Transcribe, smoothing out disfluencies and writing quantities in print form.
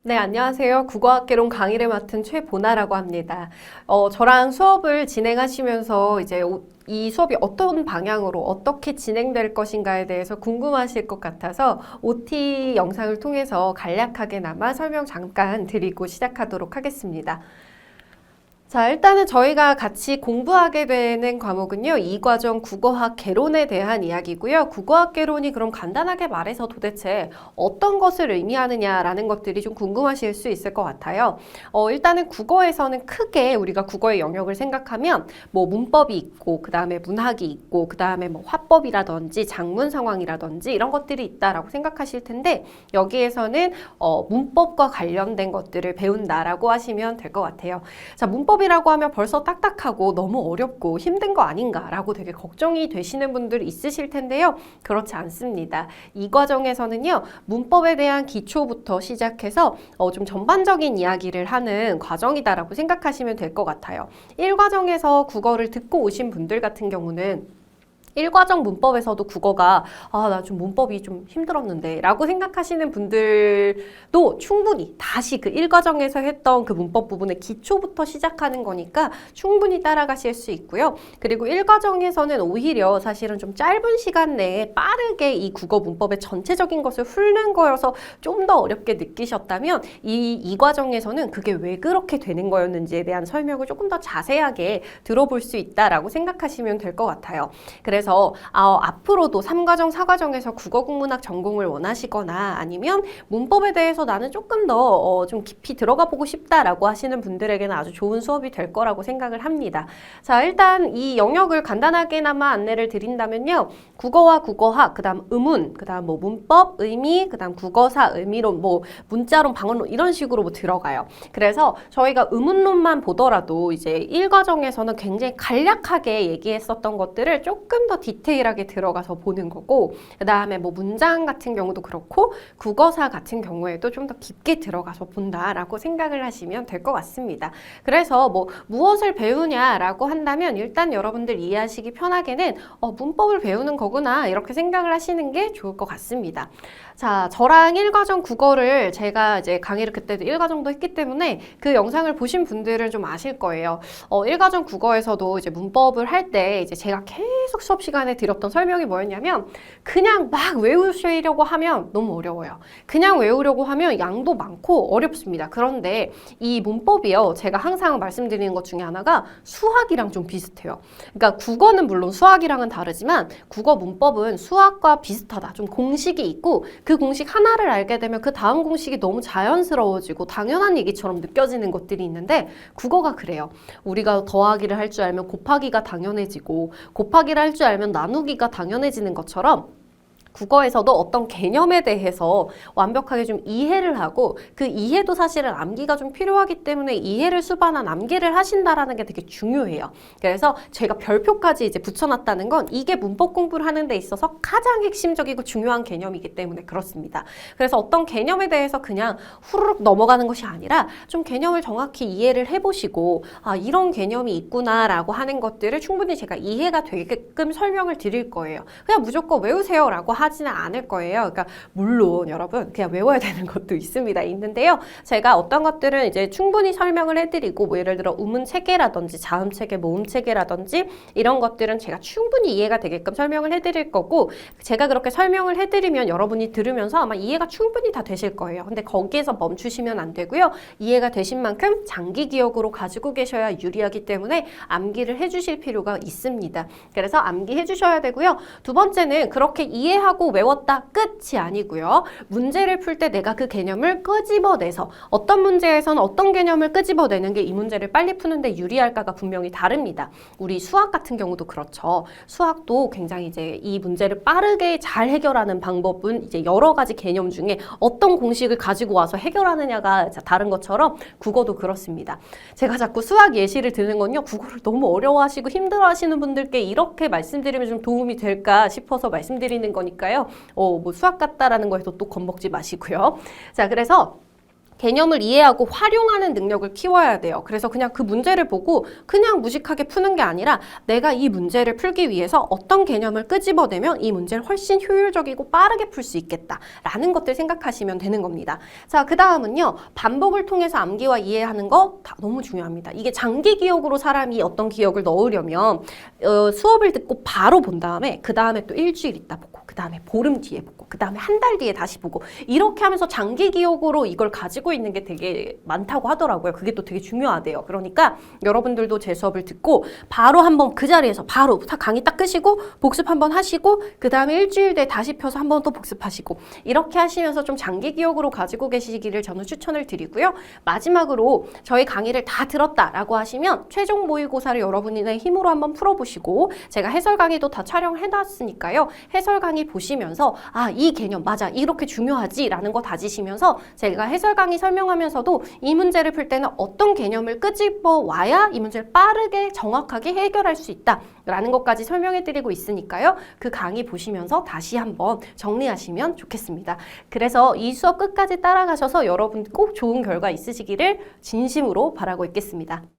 네, 안녕하세요. 국어학개론 강의를 맡은 최보나라고 합니다. 저랑 수업을 진행하시면서 이 수업이 어떤 방향으로 어떻게 진행될 것인가에 대해서 궁금하실 것 같아서 OT 영상을 통해서 간략하게나마 설명 잠깐 드리고 시작하도록 하겠습니다. 자, 일단은 저희가 같이 공부하게 되는 과목은요, 이과정 국어학 개론에 대한 이야기고요. 국어학 개론이 그럼 간단하게 말해서 도대체 어떤 것을 의미하느냐라는 것들이 좀 궁금하실 수 있을 것 같아요. 일단은 국어에서는 크게 우리가 국어의 영역을 생각하면 뭐 문법이 있고, 그 다음에 문학이 있고, 그 다음에 뭐 화법이라든지 작문 상황이라든지 이런 것들이 있다라고 생각하실 텐데, 여기에서는 문법과 관련된 것들을 배운다라고 하시면 될 것 같아요. 자, 문법이라고 하면 벌써 딱딱하고 너무 어렵고 힘든 거 아닌가라고 되게 걱정이 되시는 분들 있으실 텐데요. 그렇지 않습니다. 이 과정에서는요, 문법에 대한 기초부터 시작해서 좀 전반적인 이야기를 하는 과정이다라고 생각하시면 될 것 같아요. 1과정에서 국어를 듣고 오신 분들 같은 경우는 1과정 문법에서도 국어가 나 좀 문법이 좀 힘들었는데 라고 생각하시는 분들도 충분히 다시 그 1과정에서 했던 그 문법 부분의 기초부터 시작하는 거니까 충분히 따라가실 수 있고요. 그리고 1과정에서는 오히려 사실은 좀 짧은 시간 내에 빠르게 이 국어 문법의 전체적인 것을 훑는 거여서 좀 더 어렵게 느끼셨다면 이 2과정에서는 그게 왜 그렇게 되는 거였는지에 대한 설명을 조금 더 자세하게 들어볼 수 있다라고 생각하시면 될 것 같아요. 그래서 앞으로도 3과정, 4과정에서 국어국문학 전공을 원하시거나 아니면 문법에 대해서 나는 조금 더 좀 깊이 들어가 보고 싶다라고 하시는 분들에게는 아주 좋은 수업이 될 거라고 생각을 합니다. 자, 일단 이 영역을 간단하게나마 안내를 드린다면요. 국어와 국어학, 그 다음 의문, 그 다음 뭐 문법, 의미, 그 다음 국어사, 의미론, 뭐 문자론, 방언론 이런 식으로 뭐 들어가요. 그래서 저희가 의문론만 보더라도 이제 1과정에서는 굉장히 간략하게 얘기했었던 것들을 조금 더 디테일하게 들어가서 보는 거고, 그 다음에 뭐 문장 같은 경우도 그렇고 국어사 같은 경우에도 좀 더 깊게 들어가서 본다라고 생각을 하시면 될 것 같습니다. 그래서 뭐 무엇을 배우냐라고 한다면 일단 여러분들 이해하시기 편하게는 문법을 배우는 거구나 이렇게 생각을 하시는 게 좋을 것 같습니다. 자, 저랑 1과정 국어를 제가 이제 강의를 그때도 1과정도 했기 때문에 그 영상을 보신 분들은 좀 아실 거예요. 1과정 국어에서도 이제 문법을 할 때 이제 제가 계속 수업 시간에 드렸던 설명이 뭐였냐면 그냥 막 외우시려고 하면 너무 어려워요. 그냥 외우려고 하면 양도 많고 어렵습니다. 그런데 이 문법이요. 제가 항상 말씀드리는 것 중에 하나가 수학이랑 좀 비슷해요. 그러니까 국어는 물론 수학이랑은 다르지만 국어 문법은 수학과 비슷하다. 좀 공식이 있고 그 공식 하나를 알게 되면 그 다음 공식이 너무 자연스러워지고 당연한 얘기처럼 느껴지는 것들이 있는데 국어가 그래요. 우리가 더하기를 할 줄 알면 곱하기가 당연해지고 곱하기를 할 줄 알면 나누기가 당연해지는 것처럼 국어에서도 어떤 개념에 대해서 완벽하게 좀 이해를 하고 그 이해도 사실은 암기가 좀 필요하기 때문에 이해를 수반한 암기를 하신다라는 게 되게 중요해요. 그래서 제가 별표까지 이제 붙여놨다는 건 이게 문법 공부를 하는 데 있어서 가장 핵심적이고 중요한 개념이기 때문에 그렇습니다. 그래서 어떤 개념에 대해서 그냥 후루룩 넘어가는 것이 아니라 좀 개념을 정확히 이해를 해보시고 이런 개념이 있구나라고 하는 것들을 충분히 제가 이해가 되게끔 설명을 드릴 거예요. 그냥 무조건 외우세요라고 하지는 않을 거예요. 그러니까 물론 여러분 그냥 외워야 되는 것도 있는데요. 제가 어떤 것들은 이제 충분히 설명을 해드리고 뭐 예를 들어 우문 체계라든지 자음 체계, 모음 체계라든지 이런 것들은 제가 충분히 이해가 되게끔 설명을 해드릴 거고 제가 그렇게 설명을 해드리면 여러분이 들으면서 아마 이해가 충분히 다 되실 거예요. 근데 거기에서 멈추시면 안 되고요. 이해가 되신 만큼 장기 기억으로 가지고 계셔야 유리하기 때문에 암기를 해주실 필요가 있습니다. 그래서 암기해 주셔야 되고요. 두 번째는 그렇게 이해하고 외웠다 끝이 아니고요. 문제를 풀 때 내가 그 개념을 끄집어내서 어떤 문제에서는 어떤 개념을 끄집어내는 게 이 문제를 빨리 푸는데 유리할까가 분명히 다릅니다. 우리 수학 같은 경우도 그렇죠. 수학도 굉장히 이제 이 문제를 빠르게 잘 해결하는 방법은 이제 여러 가지 개념 중에 어떤 공식을 가지고 와서 해결하느냐가 다른 것처럼 국어도 그렇습니다. 제가 자꾸 수학 예시를 드는 건요. 국어를 너무 어려워하시고 힘들어하시는 분들께 이렇게 말씀드리면 좀 도움이 될까 싶어서 말씀드리는 거니까요. 뭐 수학 같다라는 거에서 또 겁먹지 마시고요. 자, 그래서 개념을 이해하고 활용하는 능력을 키워야 돼요. 그래서 그냥 그 문제를 보고 그냥 무식하게 푸는 게 아니라 내가 이 문제를 풀기 위해서 어떤 개념을 끄집어내면 이 문제를 훨씬 효율적이고 빠르게 풀 수 있겠다라는 것들 생각하시면 되는 겁니다. 자, 그 다음은요. 반복을 통해서 암기와 이해하는 거 다 너무 중요합니다. 이게 장기 기억으로 사람이 어떤 기억을 넣으려면 수업을 듣고 바로 본 다음에 그 다음에 또 일주일 있다 보고 그 다음에 보름 뒤에 보고 그 다음에 한 달 뒤에 다시 보고 이렇게 하면서 장기 기억으로 이걸 가지고 있는 게 되게 많다고 하더라고요. 그게 또 되게 중요하대요. 그러니까 여러분들도 제 수업을 듣고 바로 한번 그 자리에서 바로 강의 딱 끄시고 복습 한번 하시고 그 다음에 일주일 뒤에 다시 펴서 한번 또 복습하시고 이렇게 하시면서 좀 장기 기억으로 가지고 계시기를 저는 추천을 드리고요. 마지막으로 저희 강의를 다 들었다라고 하시면 최종 모의고사를 여러분의 힘으로 한번 풀어보시고 제가 해설 강의도 다 촬영해놨으니까요. 해설 강의 보시면서 아, 이 개념 맞아 이렇게 중요하지 라는 거 다지시면서 제가 해설 강의 설명하면서도 이 문제를 풀 때는 어떤 개념을 끄집어 와야 이 문제를 빠르게 정확하게 해결할 수 있다 라는 것까지 설명해 드리고 있으니까요. 그 강의 보시면서 다시 한번 정리하시면 좋겠습니다. 그래서 이 수업 끝까지 따라가셔서 여러분 꼭 좋은 결과 있으시기를 진심으로 바라고 있겠습니다.